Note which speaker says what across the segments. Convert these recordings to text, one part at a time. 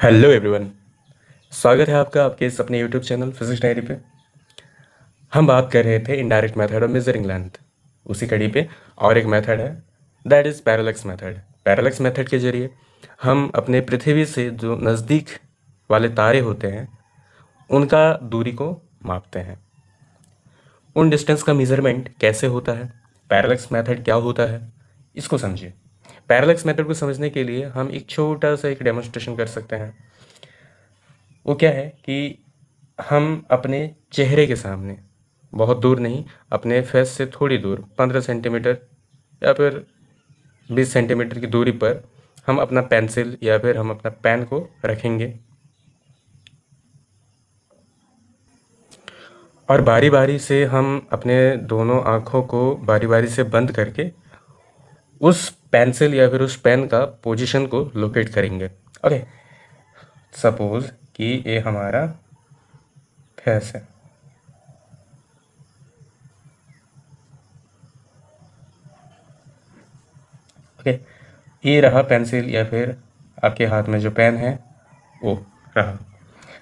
Speaker 1: Hello everyone. स्वागत है आपका आपके इस अपने यूट्यूब चैनल फिजिक्स डायरी पे। हम बात कर रहे थे indirect method of measuring length. उसी कड़ी पे और एक मेथड है, दैट इज़ पैरेलक्स मेथड। पैरेलक्स मेथड के जरिए हम अपने पृथ्वी से जो नज़दीक वाले तारे होते हैं उनका दूरी को मापते हैं। उन डिस्टेंस का मेजरमेंट कैसे होता है, पैरेलक्स मेथड क्या होता है, इसको समझिए। पैरेलक्स मेथड को समझने के लिए हम एक छोटा सा एक डेमोन्स्ट्रेशन कर सकते हैं। वो क्या है कि हम अपने चेहरे के सामने, बहुत दूर नहीं, अपने फेस से थोड़ी दूर 15 सेंटीमीटर या फिर 20 सेंटीमीटर की दूरी पर हम अपना पेंसिल या फिर हम अपना पेन को रखेंगे और बारी बारी से हम अपने दोनों आँखों को बारी बारी से बंद करके उस पेंसिल या फिर उस पेन का पोजीशन को लोकेट करेंगे। ओके, सपोज कि ये हमारा फेस है। ओके, ये रहा पेंसिल या फिर आपके हाथ में जो पेन है वो रहा।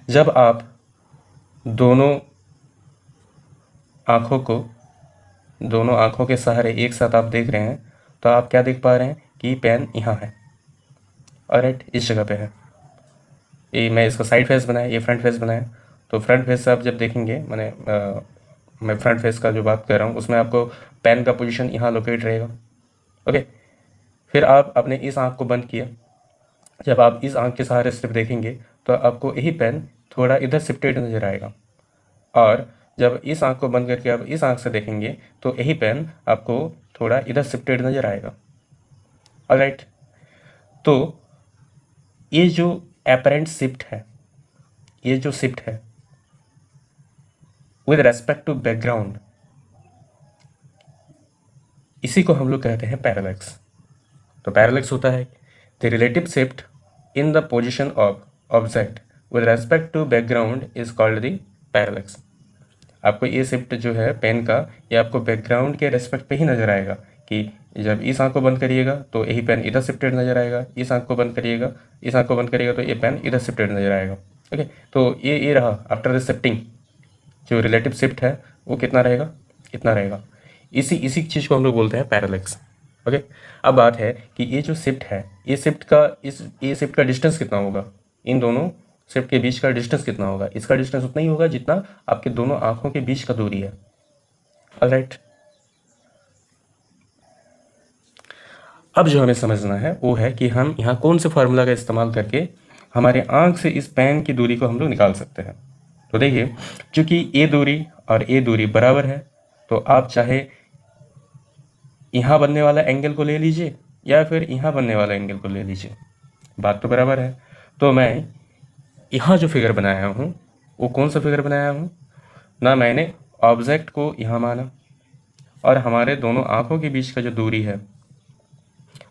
Speaker 1: जब आप दोनों आँखों के सहारे एक साथ आप देख रहे हैं तो आप क्या देख पा रहे हैं कि पेन यहाँ है और राइट इस जगह पे है। ये मैं इसका साइड फेस बनाया, ये फ्रंट फेस बनाया। तो फ्रंट फेस से आप जब देखेंगे, मैं फ्रंट फेस का जो बात कर रहा हूँ उसमें आपको पेन का पोजीशन यहाँ लोकेट रहेगा। ओके, फिर आप अपने इस आँख को बंद किया। जब आप इस आँख के सहारे सिर्फ देखेंगे तो आपको यही पेन थोड़ा इधर शिफ्टेड नज़र आएगा, और जब इस आँख को बंद करके आप इस आँख से देखेंगे तो यही पेन आपको थोड़ा इधर शिफ्टेड नज़र आएगा। ऑलराइट, तो ये जो एपरेंट शिफ्ट है, ये जो शिफ्ट है विद रेस्पेक्ट टू बैकग्राउंड, इसी को हम लोग कहते हैं पैरेलक्स। तो पैरेलक्स होता है the relative shift in the position of object with respect to background is called the parallax. आपको ये शिफ्ट जो है पेन का, ये आपको बैकग्राउंड के रेस्पेक्ट पे ही नज़र आएगा कि जब इस आँख को बंद करिएगा तो यही पेन इधर शिफ्टेड नज़र आएगा, इस आँख को बंद करिएगा, इस आँख को बंद करिएगा तो ये पेन इधर शिफ्टेड नज़र आएगा। ओके, तो ये रहा आफ्टर द शिफ्टिंग, जो रिलेटिव शिफ्ट है वो कितना रहेगा, इतना रहेगा। इसी चीज़ को हम लोग बोलते हैं पैरेलक्स। ओके, अब बात है कि ये जो शिफ्ट है, ये शिफ्ट का डिस्टेंस कितना होगा, इन दोनों शिफ्ट के बीच का डिस्टेंस कितना होगा। इसका डिस्टेंस उतना ही होगा जितना आपके दोनों आँखों के बीच का दूरी है। ऑलराइट, अब जो हमें समझना है वो है कि हम यहाँ कौन से फार्मूला का इस्तेमाल करके हमारे आँख से इस पेन की दूरी को हम लोग निकाल सकते हैं। तो देखिए, चूँकि ये दूरी और ये दूरी बराबर है तो आप चाहे यहाँ बनने वाला एंगल को ले लीजिए या फिर यहाँ बनने वाला एंगल को ले लीजिए, बात तो बराबर है। तो मैं यहाँ जो फिगर बनाया हूँ वो कौन सा फिगर बनाया हूँ, ना मैंने ऑब्जेक्ट को यहाँ माना और हमारे दोनों आँखों के बीच का जो दूरी है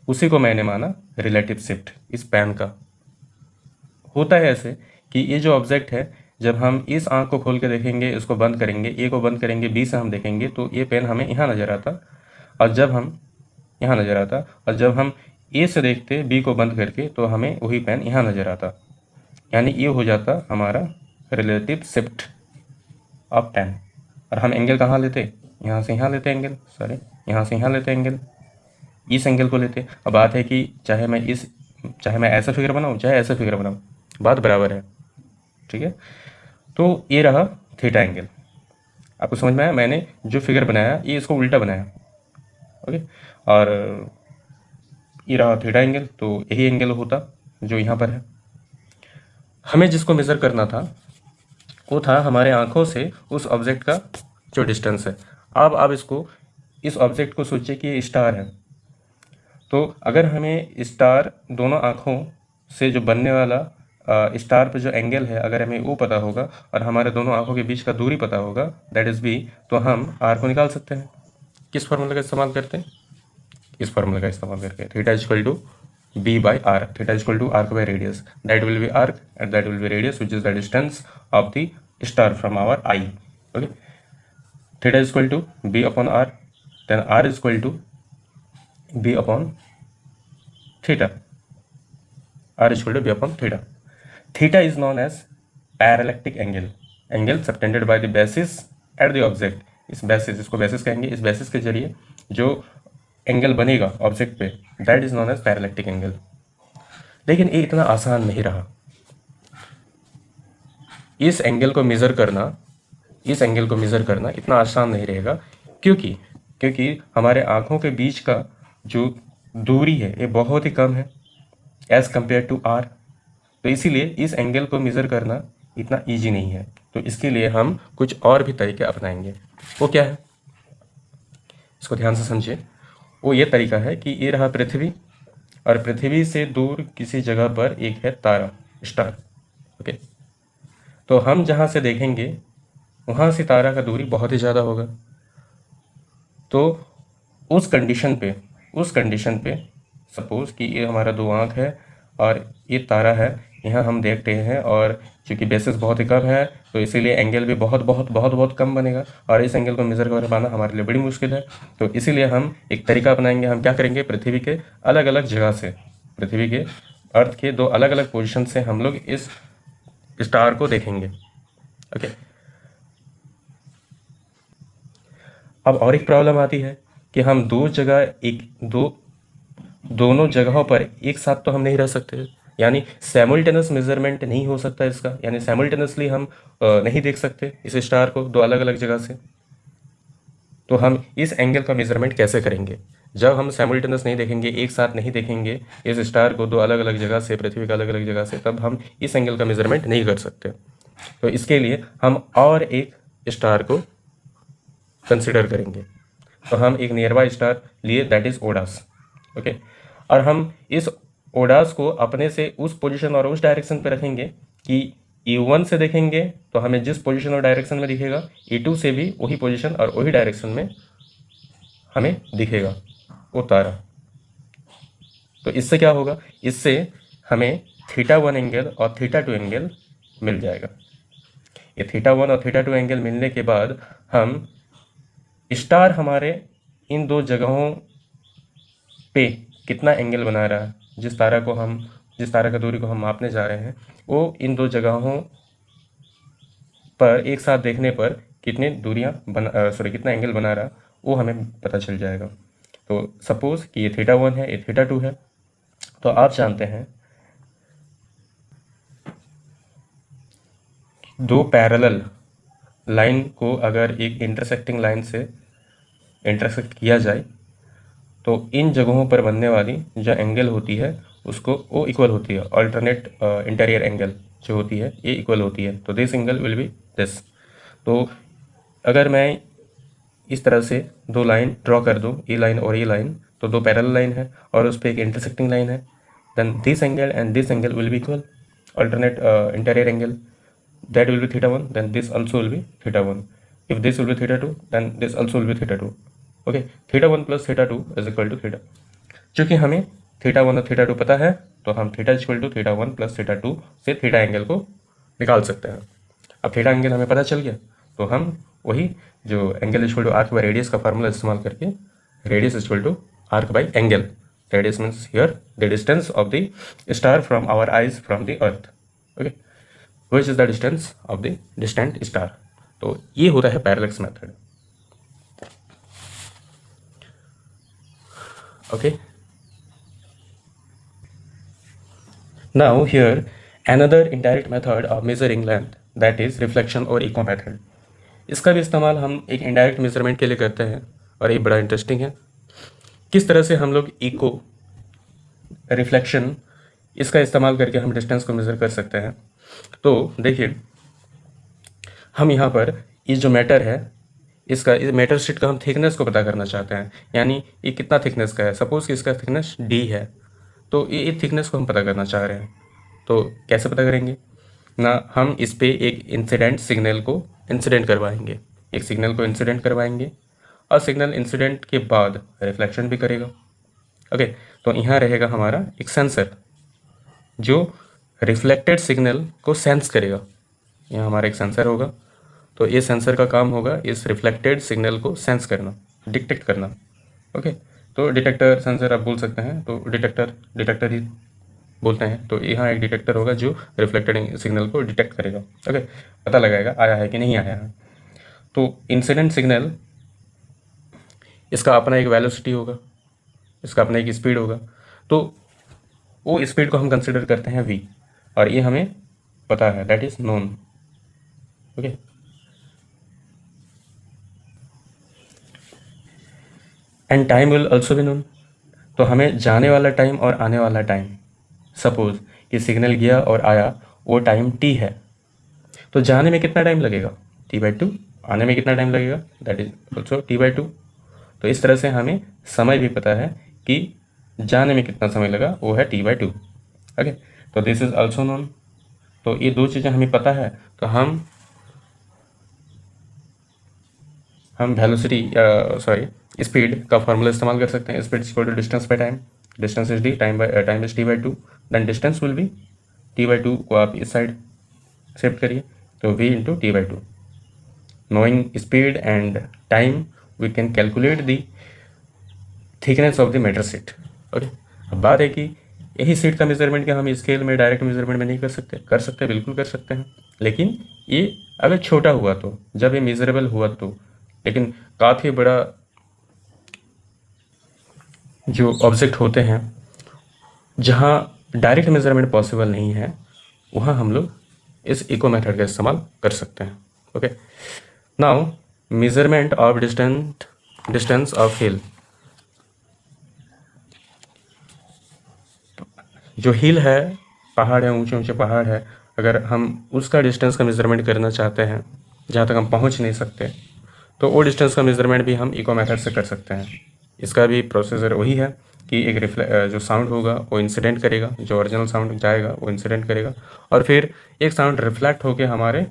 Speaker 1: उसी को मैंने माना रिलेटिव शिफ्ट इस पेन का। होता है ऐसे कि ये जो ऑब्जेक्ट है, जब हम इस आँख को खोल के देखेंगे, इसको बंद करेंगे, ए को बंद करेंगे, बी से हम देखेंगे तो ये पेन हमें यहाँ नज़र आता, और जब हम यहाँ नज़र आता, और जब हम ए से देखते बी को बंद करके तो हमें वही पेन यहाँ नज़र आता। यानी ये हो जाता हमारा रिलेटिव शिफ्ट ऑफ पेन। और हम एंगल कहाँ लेते, यहाँ से यहाँ लेते एंगल, यहाँ से यहाँ लेते एंगल, इस एंगल को लेते। अब बात है कि चाहे मैं ऐसा फिगर बनाऊँ चाहे ऐसा फिगर बनाऊँ, बात बराबर है। ठीक है, तो ये रहा थीटा एंगल। आपको समझ में आया, मैंने जो फिगर बनाया ये इसको उल्टा बनाया। ओके, और ये रहा थीटा एंगल, तो यही एंगल होता जो यहाँ पर है। हमें जिसको मेज़र करना था वो था हमारे आँखों से उस ऑब्जेक्ट का जो डिस्टेंस है। अब आप इस ऑब्जेक्ट को सोचिए कि ये स्टार है। तो अगर हमें स्टार दोनों आँखों से जो बनने वाला स्टार पे जो एंगल है, अगर हमें वो पता होगा और हमारे दोनों आँखों के बीच का दूरी पता होगा, दैट इज़ बी, तो हम आर को निकाल सकते हैं। किस फार्मूले का इस्तेमाल करते हैं, इस फार्मूले का इस्तेमाल करके theta equal to b by r, theta equal to arc by radius, that will be arc and that will be radius which is the distance of the star from our eye. Okay, theta equal to b upon r, then r equal to b upon theta, r equal to b upon theta. Theta is known as parallactic angle, angle subtended by the basis at the object. इस basis, इसको basis कहेंगे, इस basis के जरिए जो angle बनेगा object पे, that is known as parallactic angle. लेकिन ये इतना आसान नहीं रहा। इस एंगल को मेज़र करना, इस एंगल को मेज़र करना इतना आसान नहीं रहेगा, क्योंकि हमारे आँखों के बीच का जो दूरी है ये बहुत ही कम है एज़ कम्पेयर टू आर। तो इसीलिए इस एंगल को मेज़र करना इतना ईजी नहीं है। तो इसके लिए हम कुछ और भी तरीके अपनाएंगे। वो क्या है, इसको ध्यान से समझिए। वो ये तरीका है कि ये रहा पृथ्वी, और पृथ्वी से दूर किसी जगह पर एक है तारा, स्टार। ओके, तो हम जहाँ से देखेंगे वहाँ से तारा का दूरी बहुत ही ज़्यादा होगा। तो उस कंडीशन पे सपोज़ कि ये हमारा दो आँख है और ये तारा है, यहाँ हम देख रहे हैं, और चूँकि बेसिस बहुत ही कम है तो इसीलिए एंगल भी बहुत बहुत बहुत बहुत कम बनेगा, और इस एंगल को मेज़र कर पाना हमारे लिए बड़ी मुश्किल है। तो इसीलिए हम एक तरीका अपनाएंगे। हम क्या करेंगे, पृथ्वी के अलग अलग जगह से, पृथ्वी के अर्थ के दो अलग अलग पोजीशन से हम लोग इस स्टार को देखेंगे। ओके, अब और एक प्रॉब्लम आती है कि हम दोनों जगहों पर एक साथ तो हम नहीं रह सकते, यानी सैमुल्टेनियस मेजरमेंट नहीं हो सकता इसका, यानी सैमुल्टेनियसली हम नहीं देख सकते इस स्टार को दो अलग अलग जगह से। तो हम इस एंगल का मेजरमेंट कैसे करेंगे? जब हम सैमुल्टेनियस नहीं देखेंगे, एक साथ नहीं देखेंगे इस स्टार को दो अलग अलग जगह से, पृथ्वी का अलग अलग जगह से, तब हम इस एंगल का मेजरमेंट नहीं कर सकते। तो इसके लिए हम और एक स्टार को कंसिडर करेंगे। तो हम एक नियर बाय स्टार लिए, दैट इज ओडास। ओके, और हम इस ओडास को अपने से उस पोजीशन और उस डायरेक्शन पे रखेंगे कि E1 से देखेंगे तो हमें जिस पोजीशन और डायरेक्शन में दिखेगा, E2 से भी वही पोजीशन और वही डायरेक्शन में हमें दिखेगा वो तारा। तो इससे क्या होगा, इससे हमें θ1 एंगल और θ2 एंगल मिल जाएगा। ये θ1 और θ2 एंगल मिलने के बाद हम स्टार हमारे इन दो जगहों पे कितना एंगल बना रहा है, जिस तारा का दूरी को हम मापने जा रहे हैं, वो इन दो जगहों पर एक साथ देखने पर कितनी कितना एंगल बना रहा, वो हमें पता चल जाएगा। तो सपोज़ कि ये θ1 है, ये θ2 है। तो आप जानते हैं दो पैरेलल लाइन को अगर एक इंटरसेक्टिंग लाइन से इंटरसेक्ट किया जाए तो इन जगहों पर बनने वाली जो एंगल होती है उसको वो इक्वल होती है, अल्टरनेट इंटीरियर एंगल जो होती है ये इक्वल होती है। तो this angle will B this. तो अगर मैं इस तरह से दो लाइन ड्रॉ कर दूँ, ये लाइन और ये लाइन, तो दो पैरेलल लाइन है और उस पर एक इंटरसेक्टिंग लाइन है, then this angle and this angle will be equal, alternate interior angle, that will be θ1, then this also will be θ1. If this will be θ2, then this also will be θ2. Okay, θ1 plus θ2 is equal to θ। चूँकि हमें θ1 और θ2 पता है तो हम θ equal to θ1 plus θ2 से θ angle को निकाल सकते हैं। अब θ एंगल हमें पता चल गया तो हम वही जो angle equal to arc by radius का फार्मूला इस्तेमाल करके, radius equal to arc by angle, radius means here the distance of the star from our eyes from the earth. Okay, which is the distance of the distant star। तो ये होता है parallax method. Okay, now here another indirect method of measuring length, that is reflection और echo method। इसका भी इस्तेमाल हम एक इनडायरेक्ट मेजरमेंट के लिए करते हैं और ये बड़ा इंटरेस्टिंग है। किस तरह से हम लोग इको, रिफ्लेक्शन, इसका इस्तेमाल करके हम डिस्टेंस को मेज़र कर सकते हैं। तो देखिए, हम यहाँ पर ये जो मैटर है, इस मैटर शीट का हम थिकनेस को पता करना चाहते हैं, यानी ये कितना थिकनेस का है। सपोज़ कि इसका थिकनेस D है, तो ये थिकनेस को हम पता करना चाह रहे हैं। तो कैसे पता करेंगे ना, हम इस पे एक इंसिडेंट सिग्नल को इंसिडेंट करवाएंगे, एक सिग्नल को इंसिडेंट करवाएंगे और सिग्नल इंसिडेंट के बाद रिफ्लेक्शन भी करेगा। ओके, तो यहाँ रहेगा हमारा एक सेंसर जो रिफ्लेक्टेड सिग्नल को सेंस करेगा। यहाँ हमारा एक सेंसर होगा, तो ये सेंसर का काम होगा इस रिफ्लेक्टेड सिग्नल को सेंस करना, डिटेक्ट करना। ओके, तो डिटेक्टर सेंसर आप बोल सकते हैं, तो डिटेक्टर ही बोलते हैं, तो यहाँ एक डिटेक्टर होगा जो रिफ्लेक्टेड सिग्नल को डिटेक्ट करेगा, ओके, पता लगाएगा आया है कि नहीं आया है। तो इंसिडेंट सिग्नल, इसका अपना एक वेलोसिटी होगा, इसका अपना एक स्पीड होगा, तो वो स्पीड को हम कंसिडर करते हैं v, और ये हमें पता है, that is known, okay. And time will also be known, तो हमें जाने वाला टाइम और आने वाला टाइम, सपोज कि सिग्नल गया और आया, वो टाइम t है, तो जाने में कितना टाइम लगेगा, t/2, आने में कितना टाइम लगेगा, दैट इज ऑल्सो t/2। तो इस तरह से हमें समय भी पता है कि जाने में कितना समय लगा, वो है t/2, ओके। तो दिस इज ऑल्सो नोन। तो ये दो चीज़ें हमें पता है, तो हम वेलोसिटी सॉरी स्पीड का फॉर्मूला इस्तेमाल कर सकते हैं। Speed equal to distance by time, distance is D, time is t/2, then distance will be t/2 को आप इस साइड शिफ्ट करिए, तो v into t/2। Knowing speed and time we can calculate the thickness of the metal sheet, okay. अब बात है कि यही शीट का मेजरमेंट क्या हम स्केल में डायरेक्ट मेजरमेंट में नहीं कर सकते? कर सकते हैं, बिल्कुल कर सकते हैं, लेकिन ये अगर छोटा हुआ तो, जब ये मेजरेबल हुआ तो, लेकिन काफ़ी बड़ा जो ऑब्जेक्ट होते हैं जहाँ डायरेक्ट मेजरमेंट पॉसिबल नहीं है, वहाँ हम लोग इस इको मेथड का इस्तेमाल कर सकते हैं, okay. Now measurement of distance of hill, जो हिल है, पहाड़ है, ऊंचे ऊंचे पहाड़ है, अगर हम उसका डिस्टेंस का मेजरमेंट करना चाहते हैं जहाँ तक हम पहुँच नहीं सकते, तो वो डिस्टेंस का मेजरमेंट भी हम इको मेथड से कर सकते हैं। इसका भी प्रोसीजर वही है कि एक जो साउंड होगा वो इंसिडेंट करेगा, जो ओरिजिनल साउंड जाएगा वो इंसिडेंट करेगा, और फिर एक साउंड रिफ्लेक्ट होकर हमारे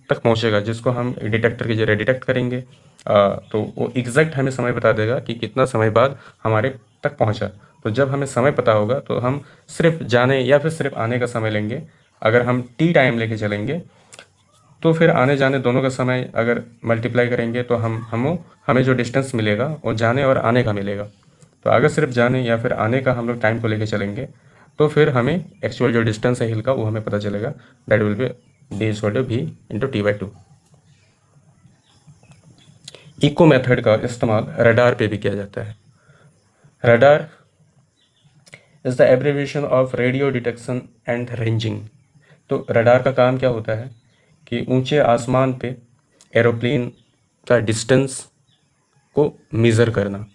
Speaker 1: तक पहुंचेगा, जिसको हम डिटेक्टर के जरिए डिटेक्ट करेंगे। तो वो एग्जैक्ट हमें समय बता देगा कि कितना समय बाद हमारे तक पहुंचा। तो जब हमें समय पता होगा तो हम सिर्फ जाने या फिर सिर्फ आने का समय लेंगे। अगर हम टी टाइम लेके चलेंगे तो फिर आने जाने दोनों का समय अगर मल्टीप्लाई करेंगे तो हमें जो डिस्टेंस मिलेगा वो जाने और आने का मिलेगा। तो अगर सिर्फ जाने या फिर आने का हम लोग टाइम को लेके चलेंगे तो फिर हमें एक्चुअल जो डिस्टेंस है हिल का वो हमें पता चलेगा, that will be d = v × t/2। Echo method का इस्तेमाल रडार पे भी किया जाता है। Radar is the abbreviation of radio detection and ranging. तो रडार का काम क्या होता है कि ऊंचे आसमान पे एरोप्लेन का डिस्टेंस को मेज़र करना।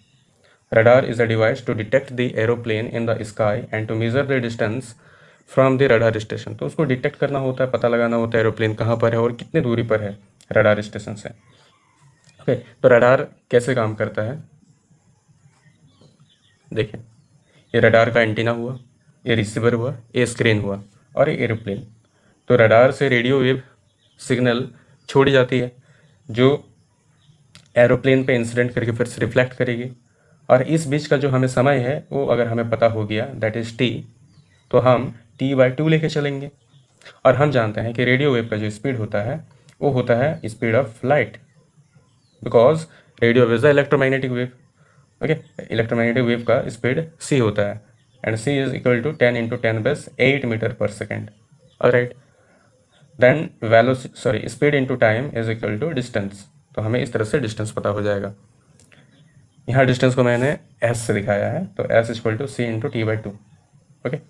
Speaker 1: Radar is a device to detect the aeroplane in the sky and to measure the distance from the radar station. तो उसको डिटेक्ट करना होता है, पता लगाना होता है एरोप्लेन कहाँ पर है और कितने दूरी पर है रडार स्टेशन से, ओके। तो रडार कैसे काम करता है, देखिए, ये रडार का एंटीना हुआ, ये रिसीवर हुआ, ये स्क्रीन हुआ, और ये एरोप्लेन। तो रडार से रेडियो वेव सिग्नल छोड़ी जाती है जो एरोप्लेन पे इंसिडेंट करके फिर से रिफ्लेक्ट करेगी, और इस बीच का जो हमें समय है वो अगर हमें पता हो गया, दैट इज़ टी, तो हम t/2 लेके चलेंगे। और हम जानते हैं कि रेडियो वेव का जो स्पीड होता है वो होता है speed of light, because radio wave is the electromagnetic wave, okay. Electromagnetic wave का स्पीड c होता है, and c is equal to 10 × 10⁻8 metre per second, alright. Then speed into time is equal to distance. तो हमें इस तरह से distance पता हो जाएगा। यहाँ डिस्टेंस को मैंने s से दिखाया है, तो s equal to c × t/2, okay.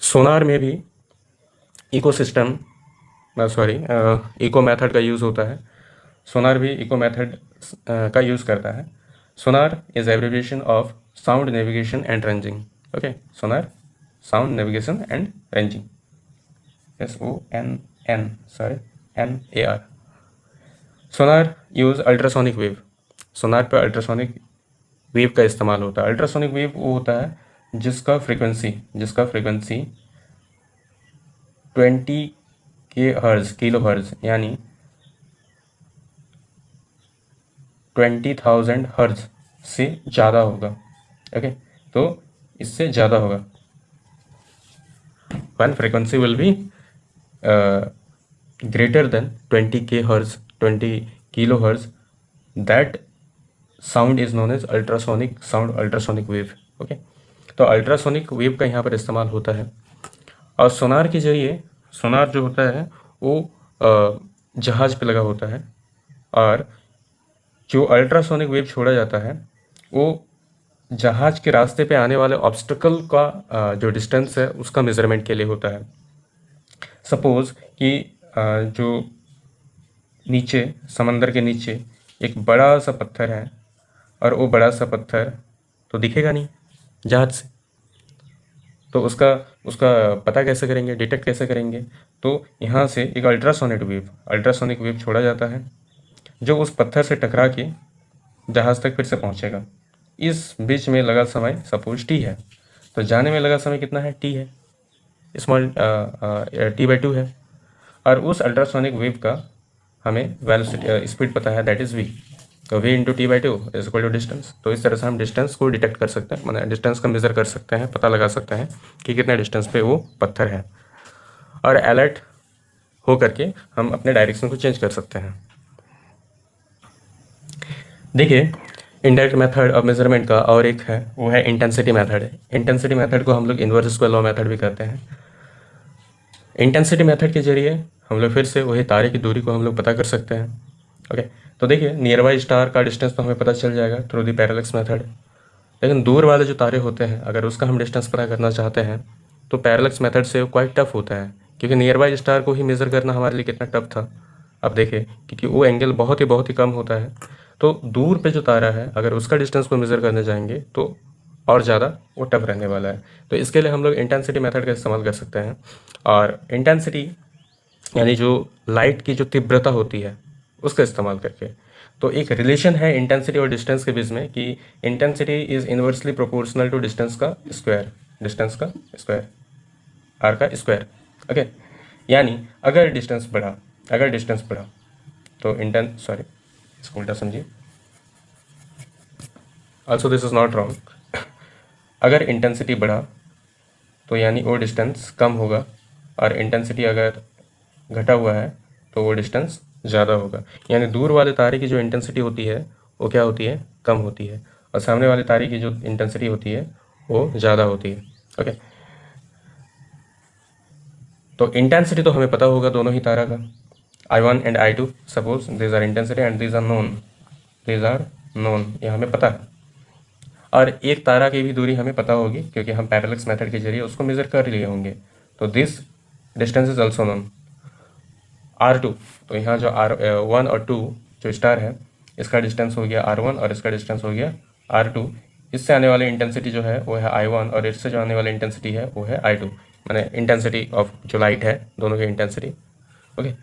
Speaker 1: Sonar में भी इकोसिस्टम इको मेथड का यूज़ होता है। सोनार भी इको मेथड का यूज़ करता है। Sonar is abbreviation of sound navigation and ranging, okay. Sonar, sound navigation and ranging, SONNAR। Sonar use ultrasonic wave. Sonar पर अल्ट्रासोनिक वेव का इस्तेमाल होता है। अल्ट्रासोनिक वेव वो होता है जिसका फ्रीक्वेंसी 20 किलो हर्ज यानी 20,000 हर्ज से ज़्यादा होगा, ओके। तो इससे ज़्यादा होगा, one frequency will be greater than 20k hertz, 20 kilohertz, that sound is known as ultrasonic sound, ultrasonic wave. Okay, तो अल्ट्रासोनिक वेव का यहाँ पर इस्तेमाल होता है। और सोनार के जरिए, सोनार जो होता है वो जहाज़ पे लगा होता है, और जो अल्ट्रासोनिक वेव छोड़ा जाता है वो जहाज़ के रास्ते पे आने वाले ऑब्स्टिकल का जो डिस्टेंस है उसका मेज़रमेंट के लिए होता है। सपोज़ कि जो नीचे, समंदर के नीचे एक बड़ा सा पत्थर है, और वो बड़ा सा पत्थर तो दिखेगा नहीं जहाज से, तो उसका उसका पता कैसे करेंगे, डिटेक्ट कैसे करेंगे? तो यहाँ से एक अल्ट्रासोनिक वेव छोड़ा जाता है जो उस पत्थर से टकरा के जहाज़ तक फिर से पहुँचेगा। इस बीच में लगा समय सपोज टी है, तो जाने में लगा समय कितना है? टी है, स्मॉल t/2 है। और उस अल्ट्रासोनिक वेव का हमें वेलोसिटी स्पीड पता है, दैट इज़ v। तो v into t/2 is equal to distance. तो इस तरह से हम डिस्टेंस को डिटेक्ट कर सकते हैं, मतलब डिस्टेंस का मेज़र कर सकते हैं, पता लगा सकते हैं कि कितने डिस्टेंस पे वो पत्थर है, और अलर्ट हो करके हम अपने डायरेक्शन को चेंज कर सकते हैं। देखिए, इनडायरेक्ट मेथड ऑफ मेजरमेंट का और एक है, वो है इंटेंसिटी मेथड। इंटेंसिटी मेथड को हम लोग इन्वर्स स्क्वायर लॉ मेथड भी कहते हैं। इंटेंसिटी मेथड के जरिए हम लोग फिर से वही तारे की दूरी को हम लोग पता कर सकते हैं। ओके, तो देखिए, नियर बाई स्टार का डिस्टेंस तो हमें पता चल जाएगा थ्रू द पैरेलक्स मेथड, लेकिन दूर वाले जो तारे होते हैं अगर उसका हम डिस्टेंस पता करना चाहते हैं तो पैरेलक्स मेथड से क्वाइट टफ होता है, क्योंकि नियर बाई स्टार को ही मेज़र करना हमारे लिए कितना टफ था। अब देखिए, क्योंकि वो एंगल बहुत ही कम होता है, तो दूर पे जो तारा है अगर उसका डिस्टेंस को मेज़र करने जाएंगे तो और ज़्यादा वो टफ रहने वाला है। तो इसके लिए हम लोग इंटेंसिटी मेथड का इस्तेमाल कर सकते हैं। और इंटेंसिटी यानी जो लाइट की जो तीव्रता होती है उसका इस्तेमाल करके, तो एक रिलेशन है इंटेंसिटी और डिस्टेंस के बीच में कि intensity is inversely proportional to distance का स्क्वायर, आर का स्क्वायर। ओके, यानी अगर डिस्टेंस बढ़ा तो इसको उल्टा समझिए, also this is not wrong. अगर इंटेंसिटी बढ़ा तो यानी वो डिस्टेंस कम होगा, और इंटेंसिटी अगर घटा हुआ है तो वो डिस्टेंस ज़्यादा होगा। यानी दूर वाले तारे की जो इंटेंसिटी होती है वो क्या होती है? कम होती है, और सामने वाले तारे की जो इंटेंसिटी होती है वो ज़्यादा होती है। ओके, तो इंटेंसिटी तो हमें पता होगा दोनों ही तारा का, I1 and I2, suppose these are intensity and these are known, ये हमें पता है। और एक तारा की भी दूरी हमें पता होगी क्योंकि हम पैरेलक्स मेथड के जरिए उसको मेज़र कर लिए होंगे। तो this distance is also known, R2। तो यहाँ जो R1 और 2 जो स्टार है इसका डिस्टेंस हो गया R1 और इसका डिस्टेंस हो गया R2। इससे आने वाली इंटेंसिटी जो है वो है I1 और इससे जो आने वाली इंटेंसिटी है वो है I2, माने इंटेंसिटी ऑफ जो लाइट है दोनों की intensity. Okay,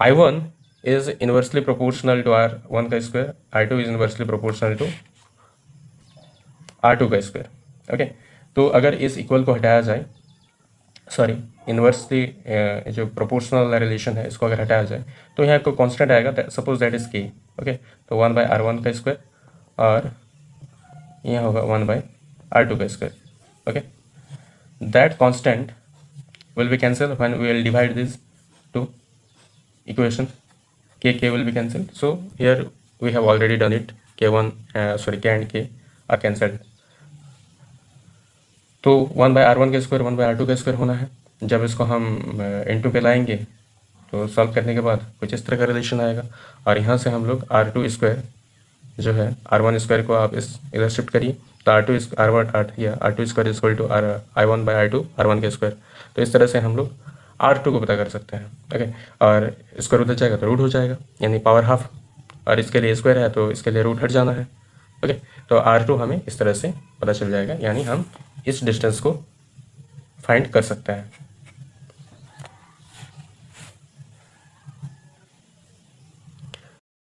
Speaker 1: I1 is inversely proportional to R1 का square, I2 is inversely proportional to R2 का स्क्वायर। ओके, तो अगर इस इक्वल को हटाया जाए, सॉरी इन्वर्सली जो प्रोपोर्शनल रिलेशन है इसको अगर हटाया जाए तो यहाँ कोई कांस्टेंट आएगा, suppose that is K. Okay, तो 1/R1 का स्क्वायर और यहाँ होगा 1/R2 का square. Okay, that constant will be cancel when we will divide this two equation, K will be cancel. So here we have already done it, K and K are cancelled. तो 1/R1 का square 1/R2 का square होना है। जब इसको हम into पे लाएंगे तो सॉल्व करने के बाद कुछ इस तरह का रिलेशन आएगा, और यहाँ से हम लोग R2 स्क्वायर जो है R1 स्क्वायर को आप इस इधर शिफ्ट करिए, तो R2 square is equal to I1/R2 R1 का स्क्वायर। तो इस तरह से हम लोग R2 को पता कर सकते हैं। ओके, और स्क्वायर उधर जाएगा तो रूट हो जाएगा, यानी पावर हाफ, और इसके लिए स्क्वायर है तो इसके लिए रूट हट जाना है। ओके, तो R2 हमें इस तरह से पता चल जाएगा, यानी हम इस डिस्टेंस को फाइंड कर सकते हैं।